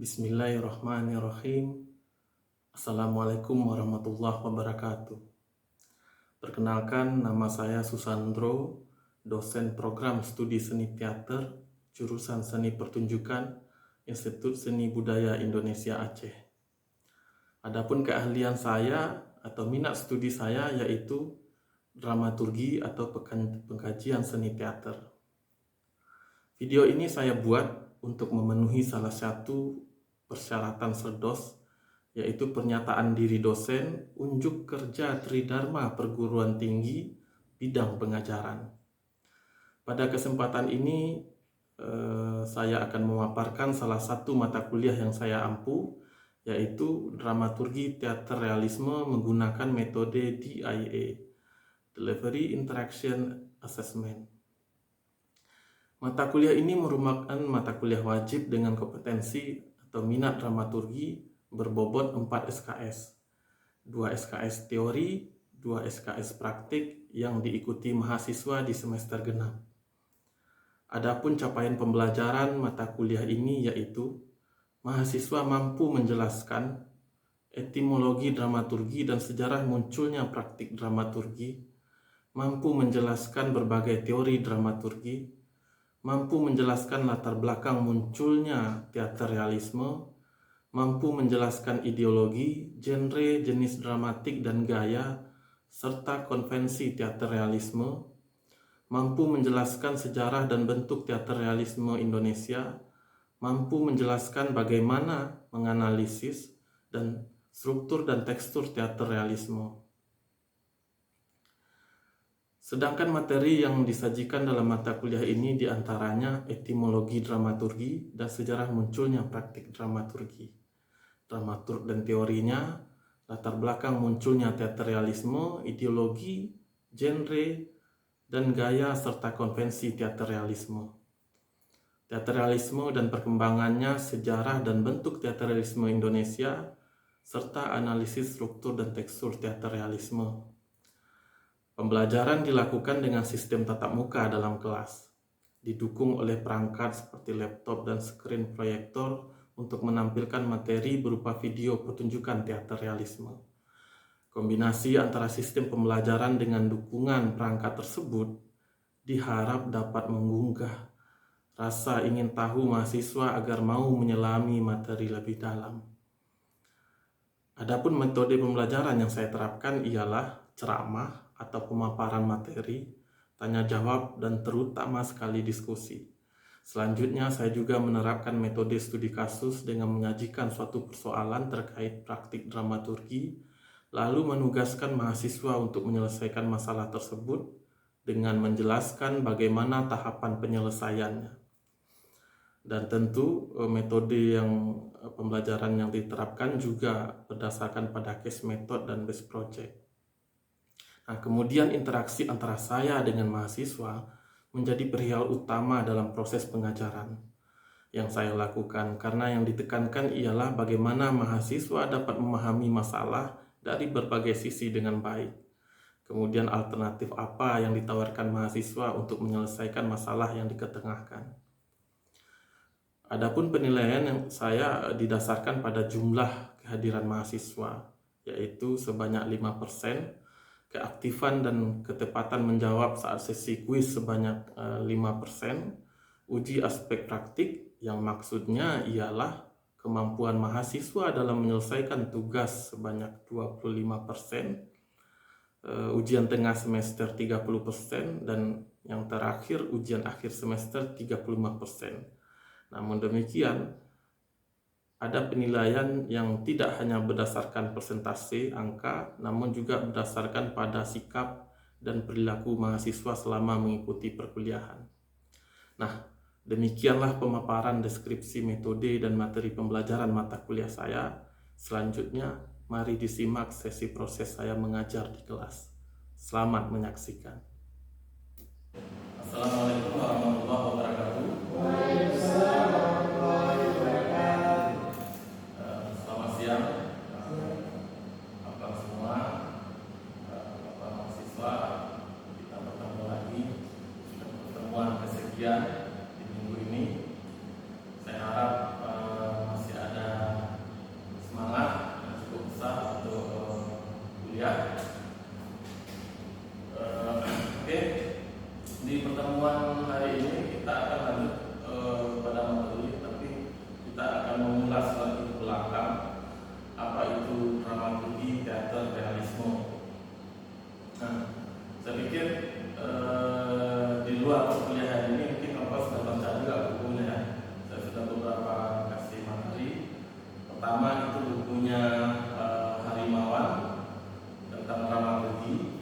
Bismillahirrahmanirrahim. Assalamualaikum warahmatullahi wabarakatuh. Perkenalkan, nama saya Susandro, dosen program studi seni teater, jurusan seni pertunjukan, Institut Seni Budaya Indonesia Aceh. Adapun keahlian saya atau minat studi saya yaitu dramaturgi atau pengkajian seni teater. Video ini saya buat untuk memenuhi salah satu persyaratan SERDOS, yaitu pernyataan diri dosen unjuk kerja Tridharma Perguruan Tinggi bidang pengajaran. Pada kesempatan ini saya akan memaparkan salah satu mata kuliah yang saya ampu, yaitu dramaturgi teater realisme menggunakan metode DIA, Delivery Interaction Assessment. Mata kuliah ini merupakan mata kuliah wajib dengan kompetensi atau minat dramaturgi berbobot 4 SKS. 2 SKS teori, 2 SKS praktik yang diikuti mahasiswa di semester genap. Adapun capaian pembelajaran mata kuliah ini yaitu mahasiswa mampu menjelaskan etimologi dramaturgi dan sejarah munculnya praktik dramaturgi, mampu menjelaskan berbagai teori dramaturgi, mampu menjelaskan latar belakang munculnya teater realisme, mampu menjelaskan ideologi, genre, jenis dramatik dan gaya, serta konvensi teater realisme, mampu menjelaskan sejarah dan bentuk teater realisme Indonesia, mampu menjelaskan bagaimana menganalisis dan struktur dan tekstur teater realisme. Sedangkan materi yang disajikan dalam mata kuliah ini diantaranya etimologi dramaturgi dan sejarah munculnya praktik dramaturgi, dramaturg dan teorinya, latar belakang munculnya teater realisme, ideologi, genre, dan gaya serta konvensi teater realisme. Teater realisme dan perkembangannya, sejarah dan bentuk teater realisme Indonesia, serta analisis struktur dan tekstur teater realisme. Pembelajaran dilakukan dengan sistem tatap muka dalam kelas, didukung oleh perangkat seperti laptop dan skrin proyektor untuk menampilkan materi berupa video pertunjukan teater realisme. Kombinasi antara sistem pembelajaran dengan dukungan perangkat tersebut diharap dapat menggugah rasa ingin tahu mahasiswa agar mau menyelami materi lebih dalam. Adapun metode pembelajaran yang saya terapkan ialah ceramah atau pemaparan materi, tanya jawab, dan terutama sekali diskusi. Selanjutnya, saya juga menerapkan metode studi kasus dengan menyajikan suatu persoalan terkait praktik dramaturgi, lalu menugaskan mahasiswa untuk menyelesaikan masalah tersebut dengan menjelaskan bagaimana tahapan penyelesaiannya. Dan tentu metode pembelajaran yang diterapkan juga berdasarkan pada case method dan base project. Nah, kemudian interaksi antara saya dengan mahasiswa menjadi perihal utama dalam proses pengajaran yang saya lakukan, karena yang ditekankan ialah bagaimana mahasiswa dapat memahami masalah dari berbagai sisi dengan baik. Kemudian alternatif apa yang ditawarkan mahasiswa untuk menyelesaikan masalah yang diketengahkan. Adapun penilaian yang saya didasarkan pada jumlah kehadiran mahasiswa, yaitu sebanyak 5%, keaktifan dan ketepatan menjawab saat sesi kuis sebanyak 5%, uji aspek praktik yang maksudnya ialah kemampuan mahasiswa dalam menyelesaikan tugas sebanyak 25%, ujian tengah semester 30%, dan yang terakhir ujian akhir semester 35%. Namun demikian, ada penilaian yang tidak hanya berdasarkan persentase angka, namun juga berdasarkan pada sikap dan perilaku mahasiswa selama mengikuti perkuliahan. Nah, demikianlah pemaparan deskripsi metode dan materi pembelajaran mata kuliah saya. Selanjutnya, mari disimak sesi proses saya mengajar di kelas. Selamat menyaksikan. Assalamualaikum warahmatullahi wabarakatuh. Di minggu ini saya harap masih ada Pertama itu bukunya Harimawan tentang dramaturgi.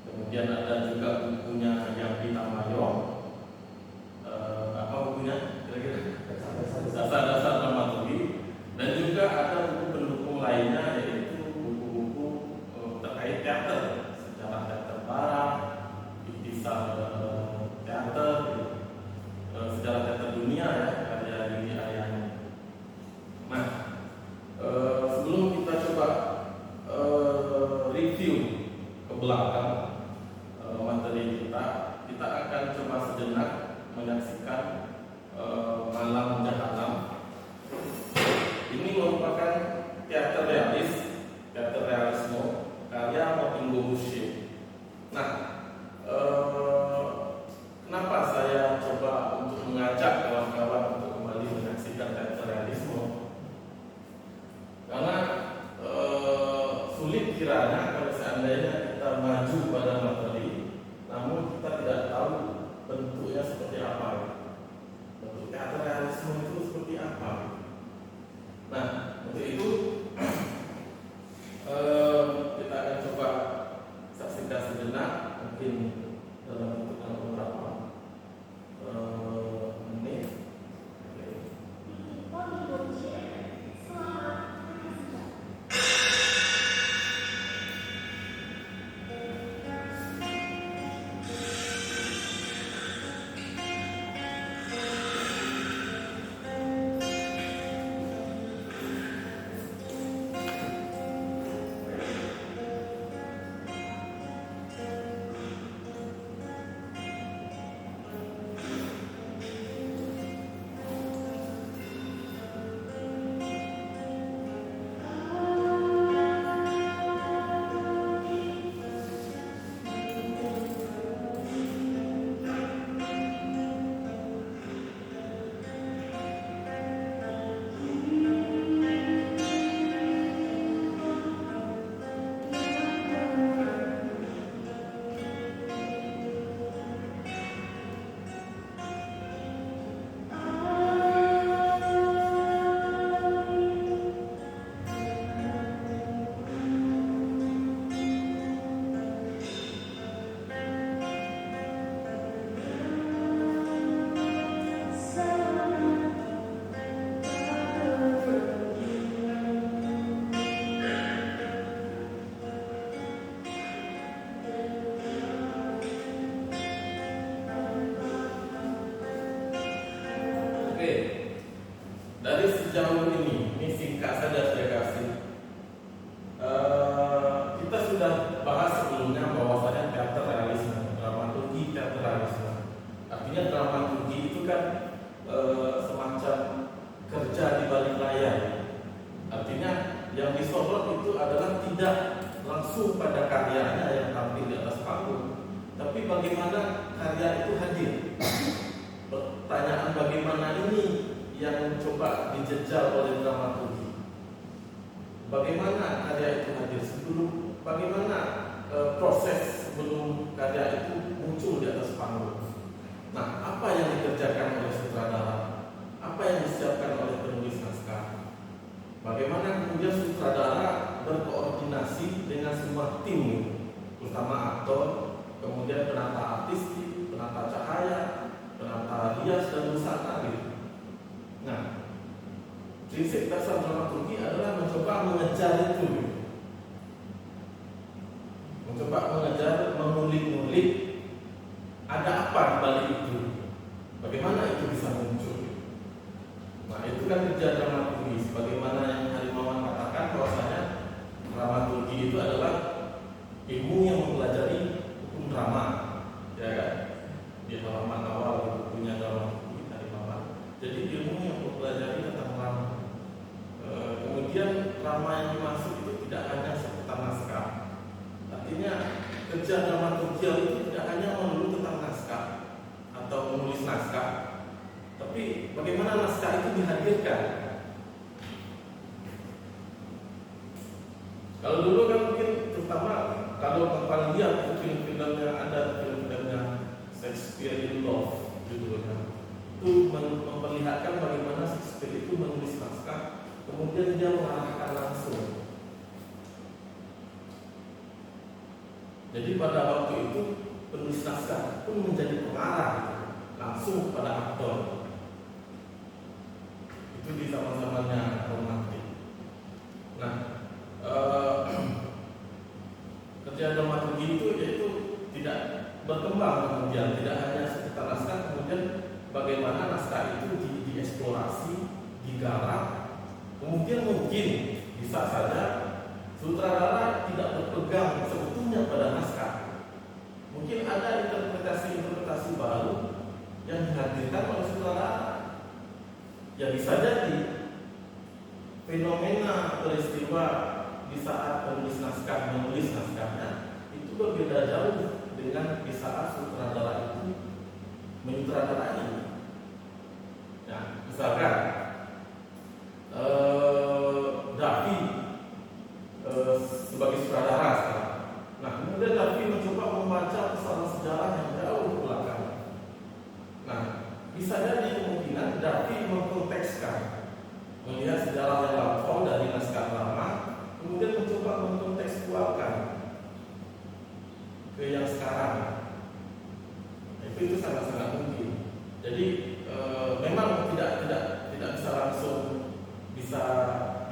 Kemudian ada juga bukunya Yampi Tamayo. Apa bukunya? Kira-kira dasar-dasar dramaturgi. Dan juga ada buku pendukung lainnya, yaitu buku-buku terkait teater, sejarah teater barat, ikhtisar teater, sejarah teater dunia ya, karya Yudi Aryani. Nah, sebelum kita coba review ke belakang materi kita akan coba sejenak menyaksikan Malam Jahanam. Ini merupakan teater realisme karya Motingo Mushi. Nah, kenapa saya coba untuk mengajak kawan-kawan untuk kembali menyaksikan teater realisme? Karena sulit kiranya kalau seandainya kita maju pada materi, namun kita tidak tahu bentuknya seperti apa. Bentuk teater realisme itu seperti apa? Nah, untuk itu kita akan coba saksikan sejenak, mungkin dalam beberapa menit. Dari sejauh ini singkat saja saya kasih. Kita sudah bahas sebelumnya bahwasanya teater realisme, dramaturgi teater realisme. Artinya dramaturgi itu kan semacam kerja di balik layar. Artinya yang disorot itu adalah tidak langsung pada karyanya yang tampil di atas panggung, tapi bagaimana karya itu hadir. Pertanyaan bagaimana ini yang coba dijejal oleh dramaturgi. Bagaimana karya itu hadir sebelum, bagaimana proses sebelum karya itu muncul di atas panggung. Nah, apa yang dikerjakan oleh sutradara? Apa yang disiapkan oleh penulis naskah? Bagaimana kemudian sutradara berkoordinasi dengan semua tim, terutama aktor, kemudian penata artistik, penata cahaya, penata rias dan busana gitu. Nah, prinsip dasar dramaturgi adalah mencoba mengejar itu, mencoba mengejar, mengulik-ngulik ada apa di balik itu, bagaimana itu bisa muncul. Nah, itu kan kerja dramaturgi. Sebagaimana yang Harimawan katakan bahwasanya dramaturgi itu adalah ilmu yang mempelajari hukum drama, ya kan? Di halaman awal bukunya dramaturgi Harimawan. Jadi ilmu yang mempelajari tentang drama. Kemudian drama yang dimaksud itu tidak hanya seputar naskah. Artinya kerja dramaturgi itu tidak hanya melulu tentang naskah atau menulis naskah, tapi bagaimana naskah itu dihadirkan. Kalau dulu kan mungkin terutama kalau Bapak lihat film-filmnya, ada film-filmnya Shakespeare in Love judulnya, itu memperlihatkan bagaimana Shakespeare itu menulis naskah, kemudian dia mengarahkan langsung. Jadi pada waktu itu penulis naskah pun menjadi pengarah langsung pada aktor. Itu di zaman-zamannya romantik. Nah, kerja dramaturgi itu yaitu tidak berkembang kemudian, tidak hanya sekitar naskah, kemudian bagaimana naskah itu dieksplorasi, digarap, kemudian mungkin bisa saja sutradara tidak berpegang sebetulnya pada naskah. Mungkin ada interpretasi-interpretasi baru yang dihadirkan oleh sutradara. Ya bisa jadi fenomena peristiwa di saat penulis naskah menulis naskahnya itu berbeda jauh dengan di saat sutradara itu menyutradarai. Nah, misalkan Davi sebagai sutradara sekarang. Nah, kemudian Davi mencoba membaca pesan sejarah yang jauh ke belakang. Nah, bisa jadi kemungkinan Davi mengkontekskan, melihat sejarah yang lampau dari naskah lama, kemudian mencoba mengkontekstualkan ke yang sekarang. Itu sangat-sangat mungkin. Jadi memang tidak bisa langsung bisa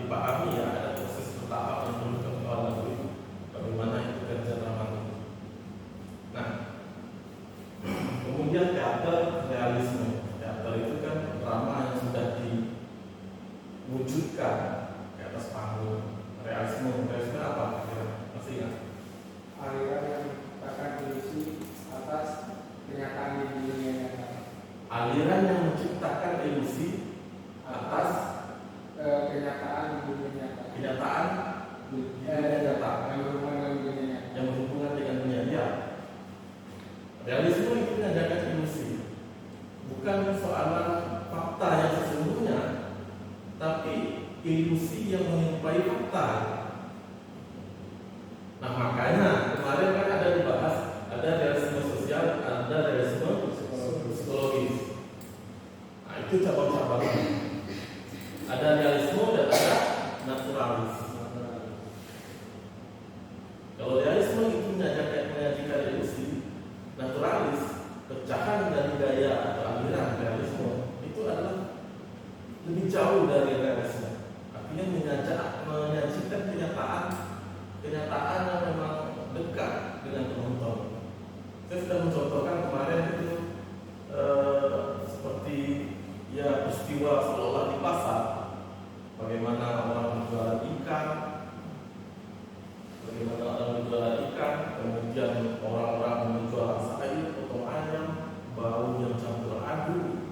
dipahami ya, ada proses bertahap yang perlu kita lalui bagaimana itu kerja dramaturgi. Nah, kemudian teater realisme. Teater itu kan drama yang sudah diwujudkan di atas panggung. Realisme apa? Masih ingat? Aliran yang menciptakan ilusi atas kenyataan di dunia nyata. Aliran yang menciptakan ilusi atas kenyataan di dunia nyata. Kenyataan di dunia nyata yang berhubungan dengan dunia nyata. Yang berhubungan dengan dunia nyata. Realisme itu mengajarkan ilusi, bukan soalan fakta yang sesungguhnya, tapi ilusi yang menyerupai fakta. Nah, makanya kemarin kan ada dibahas, ada realisme sosial, ada realisme psikologis. Nah, itu cabang-cabangnya. Ada realisme dan ada naturalis. Kalau realisme itu menyajikan ilusi, naturalis, pecahan dari gaya atau aliran realisme itu adalah lebih jauh dari realisme. Artinya menyajikan kenyataan yang memang dekat dengan penonton. Saya sudah mencontohkan kemarin itu seperti ya peristiwa seolah di pasar, bagaimana orang menjual ikan, kemudian orang-orang menjual sayur, potong ayam, bau yang campur aduk.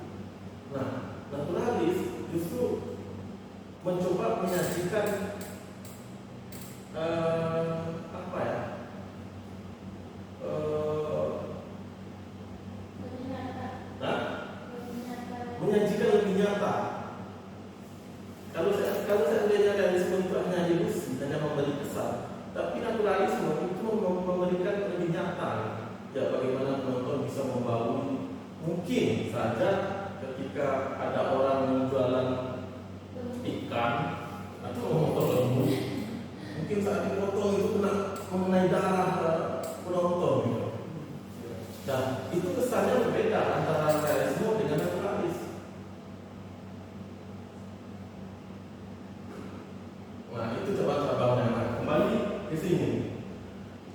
Nah, naturalis justru mencoba menyajikan menyajikan lebih nyata. Kalau saya melihat realisme itu hanya ilusi, hanya memberi kesan, tapi naturalisme itu memberikan lebih nyata. Ya, bagaimana penonton bisa membaur. Mungkin saja ketika ada orang menjualan ikan atau memotong lembu, mungkin saat dipotong itu kena mengenai darah penonton gitu. Dan itu kesannya berbeda antara realisme dengan naturalis. Nah, itu cabang-cabangnya. Nah, kembali ke sini.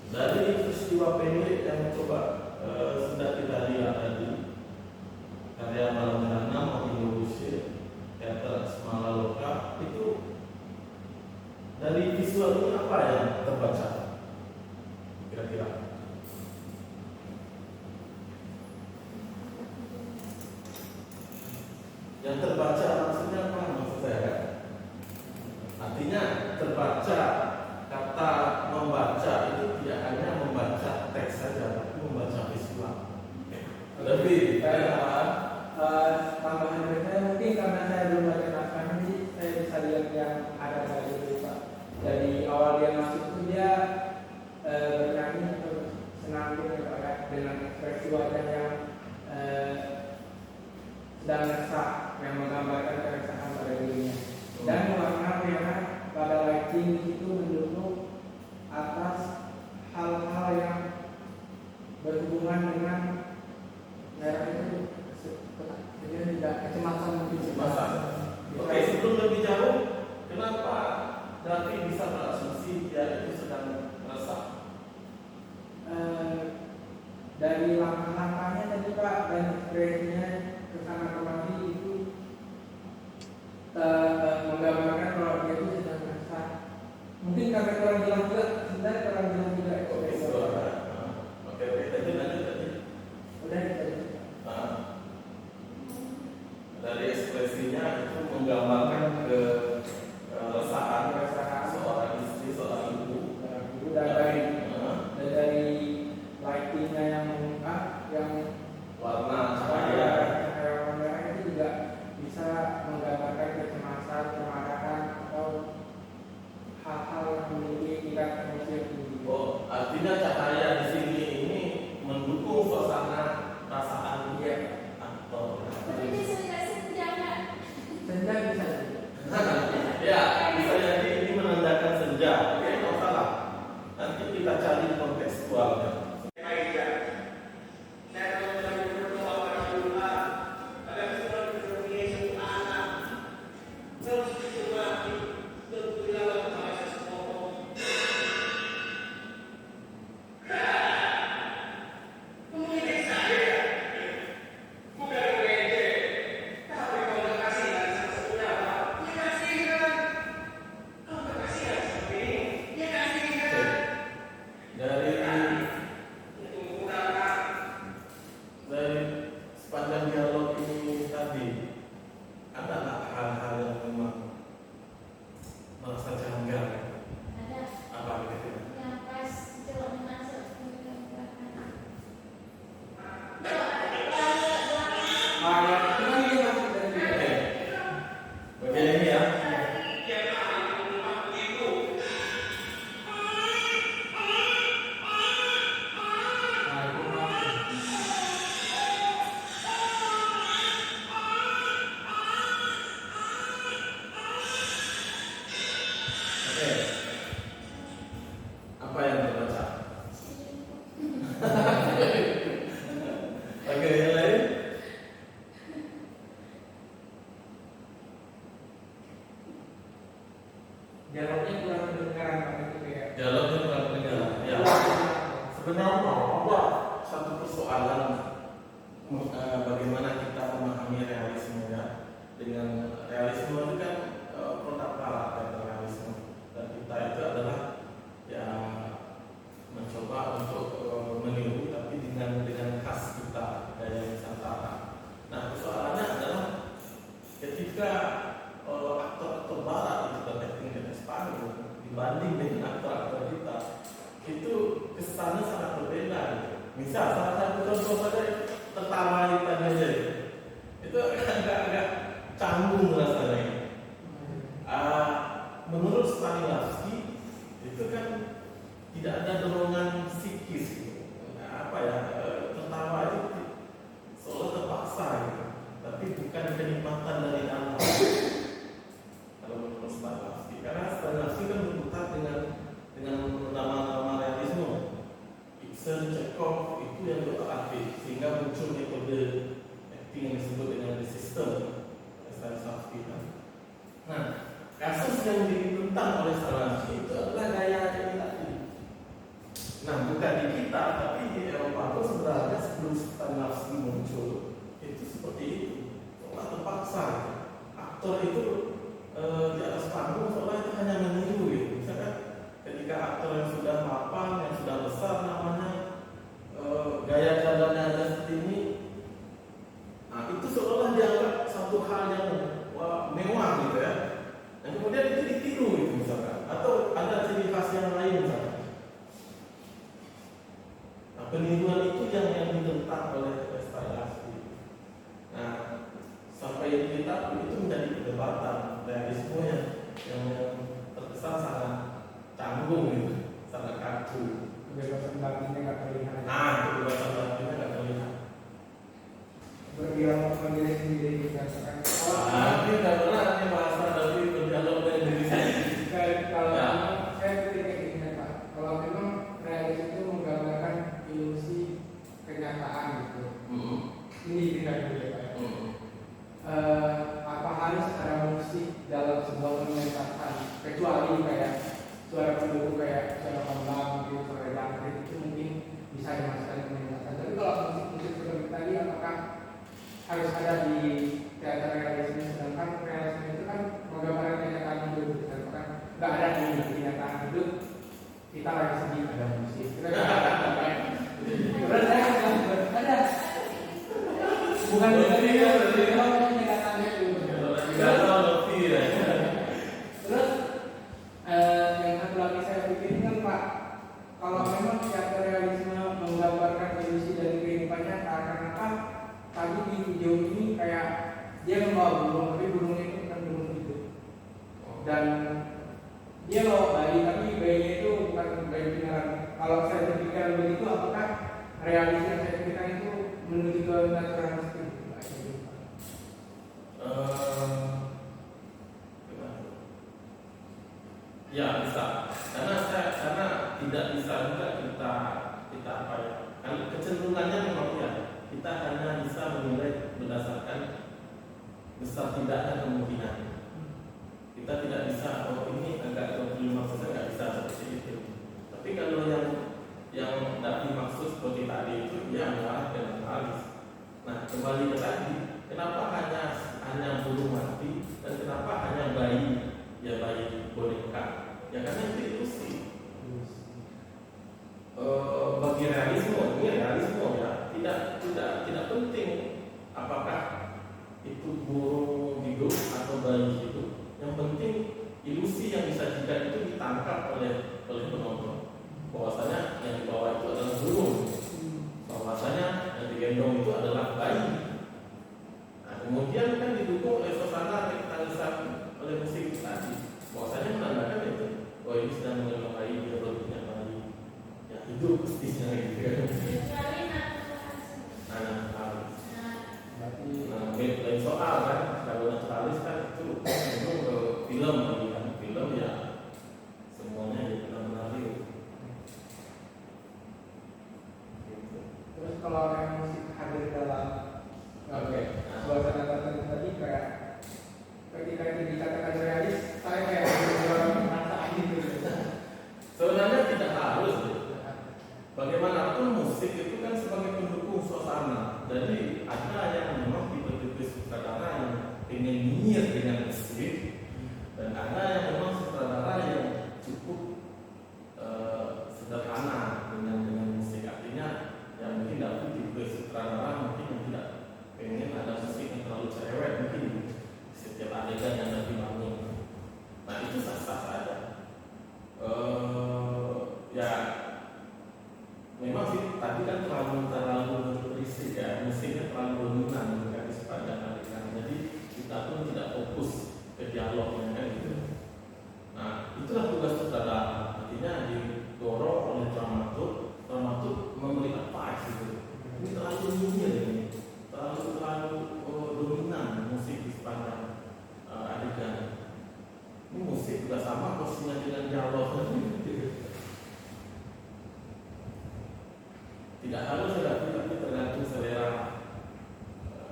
Dari peristiwa pendek yang coba sudah kita lihat tadi, karya Malam Gerhana Indonesia, teater Semala Loka, itu dari visual ini apa yang terbaca? Kira-kira? Yang terbaca maksudnya apa? Maksud saya, artinya terbaca, kata membaca itu tidak hanya membaca teks saja, tapi membaca visual. Lebih tambahan dari saya mungkin karena saya belum baca naskah ini, saya bisa lihat yang ada dari itu Pak. Dari awal dia masuk itu dia bernyanyi senandung ya Pak ya, dengan ekspresi wajah yang sedang resah, yang menggambarkan keresahan pada dirinya dan mewarnai dialognya kurang kedengaran Pak, itu kayak Dialognya kurang terdengar. Ya. Sebenarnya ada satu persoalan bagaimana kita memahami realisme ya. Dengan realisme itu kan produk barat dari realisme, dan kita itu adalah ya mencoba untuk meniru tapi dengan khas kita gaya Nusantara. Nah persoalannya adalah ketika aktor-aktor barat itu beracting di atas panggung dibanding dengan aktor-aktor kita, itu kesannya sangat berbeda gitu. Misal salah satu contoh saja tertawa tadi aja itu agak canggung rasanya. Menurut Stanislavski itu kan tidak ada dorongan psikis gitu. Apa ya, tertawa itu seolah terpaksa gitu, tapi bukan kenikmatan dari dalam. Kalau menurut Stanislavski, karena Stanislavski kan berputar dengan nama-nama realisme. Ibsen, Chekhov itu yang berarti sehingga muncul metode acting yang disebut dengan the system Stanislavski kan. Nah, kasus yang ditentang oleh Stanislavski itu adalah gaya ini tadi. Nah, bukan di kita, tapi di Eropa itu sebenarnya sebelum Stanislavski muncul itu seperti itu. Seolah terpaksa aktor itu di atas panggung seolah itu hanya meniru gitu. Misalkan ketika aktor yang sudah mapan, yang sudah besar namanya, gaya jalannya ada seperti ini, nah itu seolah dianggap satu hal yang mewah gitu ya. Dan kemudian itu ditiru gitu misalkan, atau ada ciri khas yang lain misalkan. Nah peniruan itu yang ditentang oleh Stanislavski. Nah sampai di tahap itu menjadi perdebatan realisme yang terkesan sangat canggung gitu, sangat kaku. kebebasan batinnya nggak terlihat. Kebebasan batinnya nggak terlihat. Berdialog sama diri sendiri berdasarkan Ini nggak pernah nanti bahasa tapi berdialog dengan diri saya. kalau saya ketika ini Pak, kalau memang realis itu menggambarkan ilusi kenyataan gitu. Ini tidak boleh Pak. Apa harus ada musik dalam sebuah pementasan, kecuali kayak suara pendukung kayak suara kembang gitu, suara jangkrik itu mungkin bisa dimasukkan ke pementasan. Tapi kalau musik seperti tadi, apakah harus ada di teater realisme? Sedangkan realisme itu kan menggambarkan kenyataan hidup, sedangkan nggak ada di kenyataan hidup. Kita lagi sedih ada musik. Kita ada. Bukan kenyataan itu. Terus yang satu lagi saya pikirkan Pak, kalau memang teater realisme menggambarkan ilusi dari kehidupan nyata, kenapa tadi di video ini kayak dia membawa burung, tapi burungnya itu bukan burung hidup, dan dia bawa bayi, tapi bayinya itu bukan bayi beneran. Kalau saya berpikiran begitu, apakah realisme yang saya pikirkan itu menuju ke naturalisme? Ya bisa, karena tidak bisa juga kita apa ya? Kan kecenderungannya memang ya kita hanya bisa menilai berdasarkan besar tidaknya kemungkinan. Kita tidak bisa ini agak 25% nggak bisa seperti itu. Tapi kalau yang tidak dimaksud seperti tadi itu dia mengarah ke naturalis. Nah kembali ke tadi, kenapa hanya burung mati dan kenapa hanya bayi boneka? Ya karena itu ilusi. Bagi realisme ya tidak penting apakah itu burung hidup atau bayi hidup. Yang penting ilusi yang disajikan itu ditangkap oleh penonton. Bahwasanya yang dibawa itu adalah burung, bahwasanya yang digendong itu adalah bayi. Nah, kemudian kan didukung oleh suasana tangisan oleh musik juga sama posisinya dengan dialog. Tidak harus tapi tergantung selera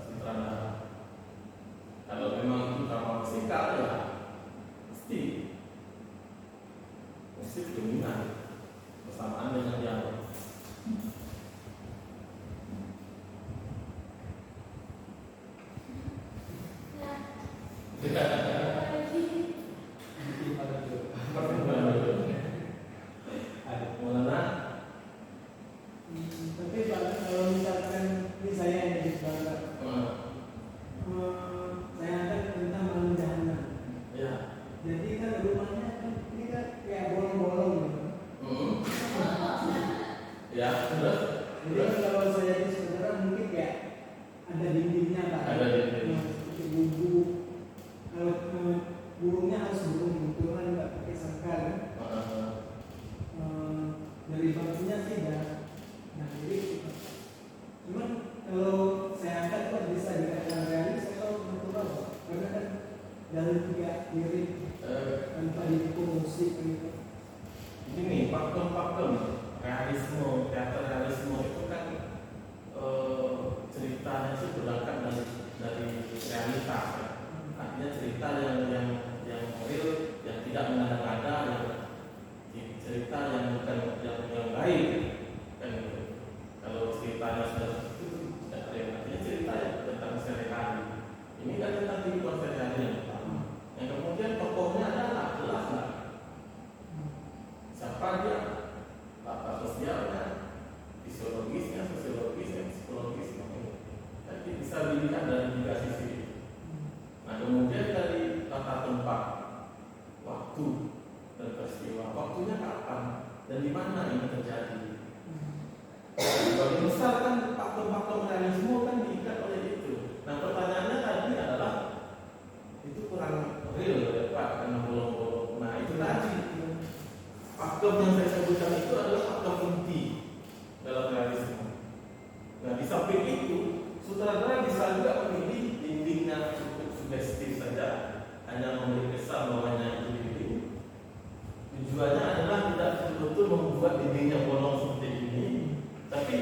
sutradara. Kalau memang itu drama musikal ya mesti dominan bersamaan dengan dialog. Tapi Pak, kalau misalkan ini saya yang jadi bangga, saya angkat tentang malam jahanam. Ya. Jadi kan rumahnya kan ini kan kayak bolong-bolong gitu. Ya, terus. Jadi kan kalau saya jadi saudara mungkin kayak ada dindingnya Pak. Ada dinding. Seperti bumbu. Kalau burungnya harus burung buntulan nggak pakai sangkar kan? Dari bangkunya sih dah. Nah jadi cuman kalau saya angkat kok bisa dikatakan realis atau natural Pak? Karena kan dari tiga lirik tanpa didukung musik gitu. Ini pakem realisme, teater realisme itu kan ceritanya sih berangkat dari realitas ya. Artinya cerita yang real, yang tidak mengada-ngada, yang cerita yang bukan yang baik kan gitu. Kalau ceritanya sudah itu tidak real, artinya cerita yang tentang sehari-hari. Ini kan tentang kehidupan sehari-hari yang pertama. Yang kemudian tokohnya adalah jelas lah. Siapa dia? Latar sosialnya, fisiologisnya, sosiologisnya, psikologisnya. Jadi bisa dilihat dari tiga sisi. Nah kemudian dari latar tempat, waktu dan peristiwa. Waktunya kapan dan di mana ini terjadi? Sebagian besar kan faktor-faktor realisme kan diikat oleh itu. Nah pertanyaannya tadi adalah itu kurang real ya Pak karena bolong-bolong. Nah itu tadi faktor yang saya sebutkan itu adalah faktor inti dalam realisme. Nah di samping itu sutradara bisa juga memilih dindingnya cukup sugestif saja, hanya memberi kesan bahwanya itu dinding. Tujuannya adalah tidak betul-betul membuat dindingnya bolong seperti ini, tapi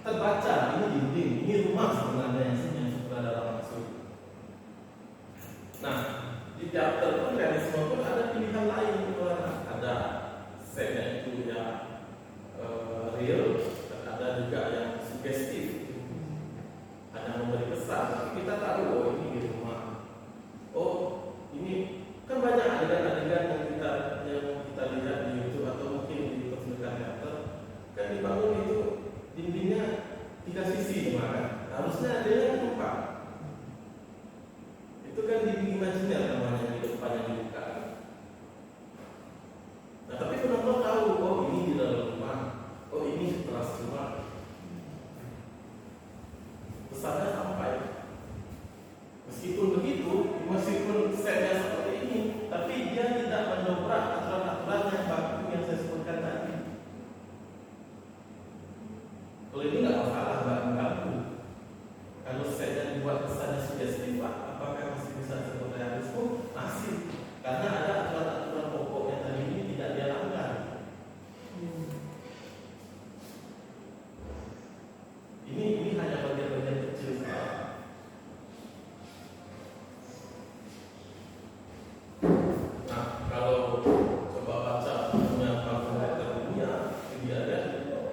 terbaca ini dinding, ini rumah sebenarnya yang sutradara maksud. Nah di teater pun realisme pun ada pilihan lain, ada setnya itu ya real, ada juga yang sugestif, hanya memberi kesan. Tapi kita tahu oh ini di rumah, oh ini kan banyak adegan-adegan yang kita lihat di YouTube atau mungkin di pertunjukan teater kan dibangun itu dindingnya tiga sisi gimana? Harusnya ada yang empat. Itu kan dinding imajiner namanya di depannya dibuka. Nah tapi penonton tahu oh ini di dalam rumah, oh ini teras rumah. Pesannya sampai. Meskipun begitu, meskipun setnya seperti ini, tapi dia tidak mendobrak aturan-aturan yang baku yang saya sebutkan tadi. Kalau ini nggak masalah, nggak mengganggu. Kalau setnya dibuat kesannya sugestif, apakah masih bisa disebut realisme? Masih, karena ada aturan-aturan pokok yang tadi ini tidak dia langgar. Ini hanya bagian-bagian kecil saja. Nah, kalau coba baca punya kalkulator dunia, dia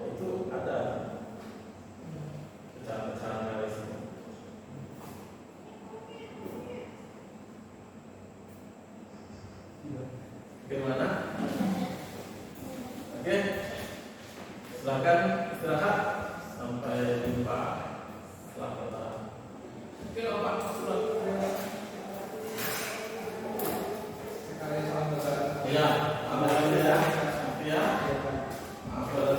itu ada pecahan-pecahan realisme. Bagaimana? Oke, silakan istirahat sampai jumpa setelah kota. Oke, Pak, sudah. Sekali salam besar. Iya, alhamdulillah ya. Ya. Maaf kalau